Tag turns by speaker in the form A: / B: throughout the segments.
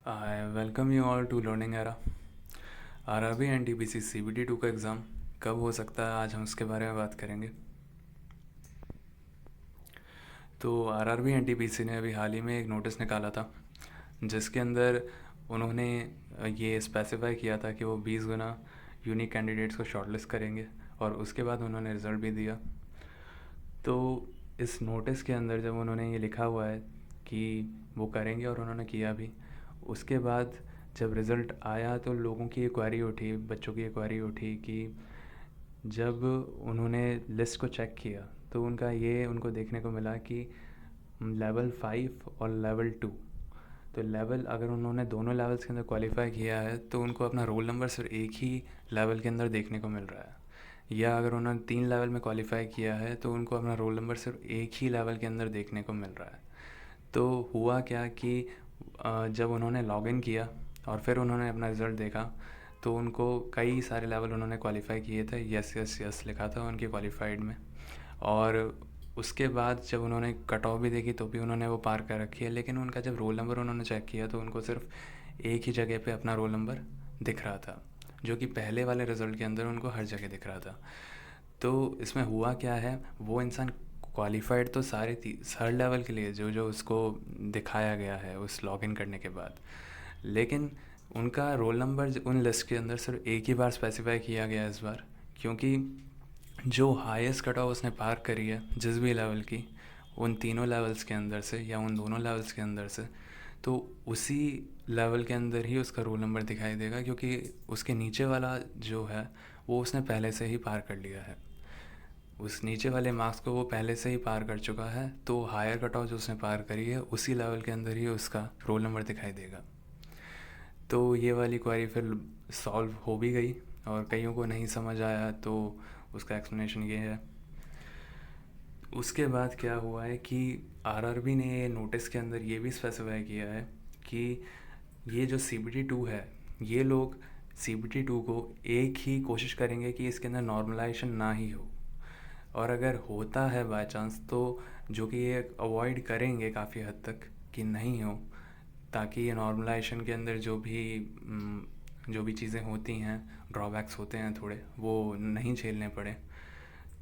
A: I welcome you all to Learning Era। RRB NTPC CBT 2 का exam कब हो सकता है, आज हम उसके बारे में बात करेंगे। तो आरआरबी एनटीपीसी ने अभी हाल ही में एक नोटिस निकाला था जिसके अंदर उन्होंने ये स्पेसिफाई किया था कि वो 20 गुना यूनिक कैंडिडेट्स को शॉर्टलिस्ट करेंगे और उसके बाद उन्होंने रिज़ल्ट भी दिया। तो इस नोटिस के अंदर जब उन्होंने ये लिखा हुआ है कि वो करेंगे और उन्होंने किया भी, उसके बाद जब रिज़ल्ट आया तो लोगों की एक क्वेरी उठी, बच्चों की एक क्वेरी उठी कि जब उन्होंने लिस्ट को चेक किया तो उनको देखने को मिला कि लेवल 5 और लेवल 2, तो लेवल अगर उन्होंने दोनों लेवल्स के अंदर क्वालिफाई किया है तो उनको अपना रोल नंबर सिर्फ एक ही लेवल के अंदर देखने को मिल रहा है, या अगर उन्होंने 3 लेवल में क्वालिफाई किया है तो उनको अपना रोल नंबर सिर्फ एक ही लेवल के अंदर देखने को मिल रहा है। तो हुआ क्या कि जब उन्होंने लॉगिन किया और फिर उन्होंने अपना रिज़ल्ट देखा तो उनको कई सारे लेवल उन्होंने क्वालिफाई किए थे, यस यस यस लिखा था उनकी क्वालिफाइड में। और उसके बाद जब उन्होंने कट ऑफ भी देखी तो भी उन्होंने वो पार कर रखी है, लेकिन उनका जब रोल नंबर उन्होंने चेक किया तो उनको सिर्फ एक ही जगह पे अपना रोल नंबर दिख रहा था, जो कि पहले वाले रिज़ल्ट के अंदर उनको हर जगह दिख रहा था। तो इसमें हुआ क्या है, वो इंसान क्वालिफाइड तो हर लेवल के लिए जो जो उसको दिखाया गया है उस लॉगिन करने के बाद, लेकिन उनका रोल नंबर उन लिस्ट के अंदर सिर्फ एक ही बार स्पेसिफाई किया गया इस बार, क्योंकि जो हाईएस्ट कट ऑफ उसने पार करी है जिस भी लेवल की, उन तीनों लेवल्स के अंदर से या उन दोनों लेवल्स के अंदर से, तो उसी लेवल के अंदर ही उसका रोल नंबर दिखाई देगा, क्योंकि उसके नीचे वाला जो है वो उसने पहले से ही पार कर लिया है। उस नीचे वाले मार्क्स को वो पहले से ही पार कर चुका है, तो हायर कट ऑफ जो उसने पार करी है उसी लेवल के अंदर ही उसका रोल नंबर दिखाई देगा। तो ये वाली क्वेरी फिर सॉल्व हो भी गई और कईयों को नहीं समझ आया, तो उसका एक्सप्लेनेशन ये है। उसके बाद क्या हुआ है कि आरआरबी ने ये नोटिस के अंदर ये भी स्पेसिफाई किया है कि ये जो सीबीटी 2 है, ये लोग सीबीटी 2 को एक ही कोशिश करेंगे कि इसके अंदर नॉर्मलाइजेशन ना ही हो, और अगर होता है बाय चांस तो जो कि ये अवॉइड करेंगे काफ़ी हद तक कि नहीं हो, ताकि ये नॉर्मलाइजेशन के अंदर जो भी चीज़ें होती हैं, ड्रॉबैक्स होते हैं थोड़े, वो नहीं झेलने पड़े।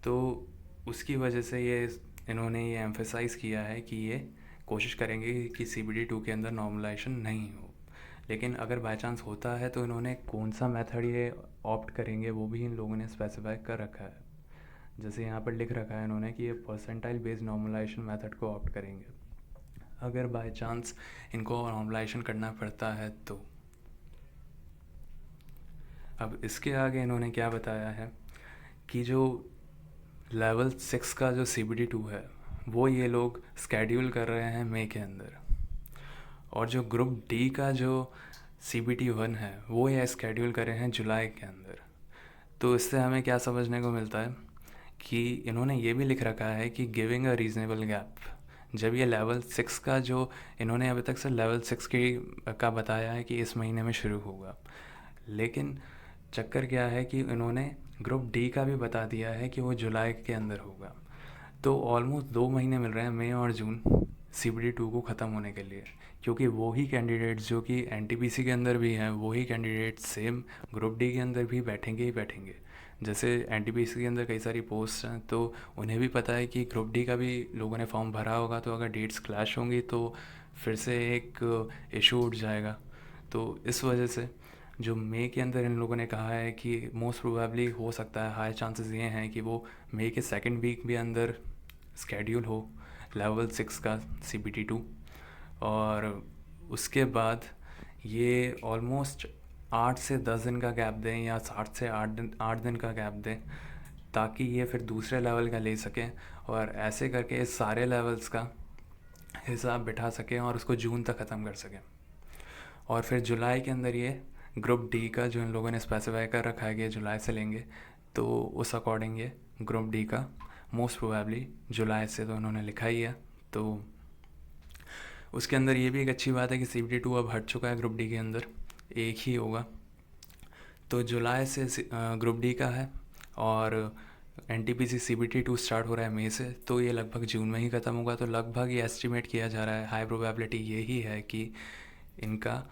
A: तो उसकी वजह से इन्होंने ये एम्फेसाइज़ किया है कि ये कोशिश करेंगे कि सीबीडी 2 के अंदर नॉर्मलाइजेशन नहीं हो। लेकिन अगर बाय चांस होता है तो इन्होंने कौन सा मेथड ये ऑप्ट करेंगे वो भी इन लोगों ने स्पेसिफाई कर रखा है। जैसे यहाँ पर लिख रखा है इन्होंने कि ये परसेंटाइल बेस्ड नॉर्मलाइजेशन मेथड को ऑप्ट करेंगे अगर बाय चांस इनको नॉर्मलाइजेशन करना पड़ता है तो। अब इसके आगे इन्होंने क्या बताया है कि जो लेवल 6 का जो सीबीडी 2 है वो ये लोग स्केड्यूल कर रहे हैं मई के अंदर, और जो ग्रुप डी का जो सीबीटी 1 है वो ये स्केड्यूल कर रहे हैं जुलाई के अंदर। तो इससे हमें क्या समझने को मिलता है कि इन्होंने ये भी लिख रखा है कि गिविंग अ रीज़नेबल गैप। जब ये लेवल 6 का जो इन्होंने अभी तक से लेवल 6 का बताया है कि इस महीने में शुरू होगा, लेकिन चक्कर क्या है कि इन्होंने ग्रुप डी का भी बता दिया है कि वो जुलाई के अंदर होगा। तो ऑलमोस्ट 2 महीने मिल रहे हैं, मई और जून, सीबीडी 2 को ख़त्म होने के लिए, क्योंकि वो ही कैंडिडेट्स जो कि एनटीपीसी के अंदर भी हैं वही कैंडिडेट्स सेम ग्रुप डी के अंदर भी बैठेंगे ही बैठेंगे। जैसे एनटीपीसी के अंदर कई सारी पोस्ट हैं तो उन्हें भी पता है कि ग्रुप डी का भी लोगों ने फॉर्म भरा होगा, तो अगर डेट्स क्लैश होंगी तो फिर से एक इशू उठ जाएगा। तो इस वजह से जो मई के अंदर इन लोगों ने कहा है कि मोस्ट प्रोबेबली हो सकता है, हाई चांसेस ये हैं कि वो मई के सेकंड वीक भी अंदर स्केड्यूल हो लेवल 6 का सीबीटी 2, और उसके बाद ये ऑलमोस्ट 8 से 10 दिन का गैप दें या 7 से 8 दिन का गैप दें, ताकि ये फिर दूसरे लेवल का ले सकें और ऐसे करके इस सारे लेवल्स का हिसाब बिठा सकें और उसको जून तक ख़त्म कर सकें। और फिर जुलाई के अंदर ये ग्रुप डी का जो इन लोगों ने स्पेसिफाई कर रखा है कि जुलाई से लेंगे, तो उस अकॉर्डिंग ये ग्रुप डी का मोस्ट प्रोबेबली जुलाई से तो उन्होंने लिखा ही है। तो उसके अंदर ये भी एक अच्छी बात है कि सीबीटी 2 अब हट चुका है, ग्रुप डी के अंदर एक ही होगा। तो जुलाई से ग्रुप डी का है और एनटीपीसी सीबीटी 2 स्टार्ट हो रहा है मई से, तो ये लगभग जून में ही ख़त्म होगा। तो लगभग ये एस्टिमेट किया जा रहा है, हाई प्रोबेबिलिटी यही है कि इनका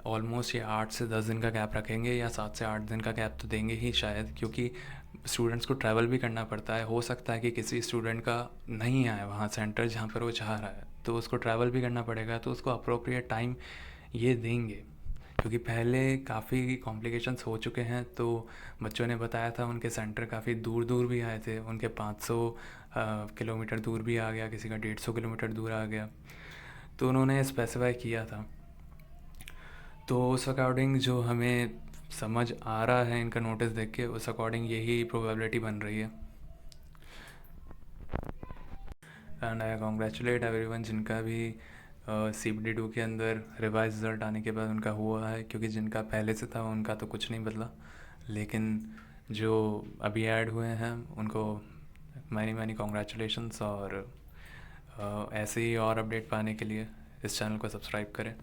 A: ऑलमोस्ट ये 8 से 10 दिन का गैप रखेंगे या 7 से 8 दिन का गैप तो देंगे ही शायद, क्योंकि स्टूडेंट्स को ट्रैवल भी करना पड़ता है। हो सकता है कि किसी स्टूडेंट का नहीं आए वहाँ सेंटर जहाँ पर वो चाह रहा है, तो उसको ट्रैवल भी करना पड़ेगा, तो उसको अप्रोप्रिएट टाइम ये देंगे। क्योंकि पहले काफ़ी कॉम्प्लिकेशंस हो चुके हैं, तो बच्चों ने बताया था उनके सेंटर काफ़ी दूर दूर भी आए थे, उनके 500 किलोमीटर दूर भी आ गया, किसी का 150 किलोमीटर दूर आ गया, तो उन्होंने स्पेसिफाई किया था। तो उस अकॉर्डिंग जो हमें समझ आ रहा है इनका नोटिस देख के, उस अकॉर्डिंग यही प्रोबेबिलिटी बन रही है। एंड आई कॉन्ग्रेचुलेट एवरीवन जिनका भी CBD 2 के अंदर रिवाइज रिज़ल्ट आने के बाद उनका हुआ है, क्योंकि जिनका पहले से था उनका तो कुछ नहीं बदला, लेकिन जो अभी ऐड हुए हैं उनको मैनी मैनी कॉन्ग्रेचुलेशंस। और ऐसे ही और अपडेट पाने के लिए इस चैनल को सब्सक्राइब करें।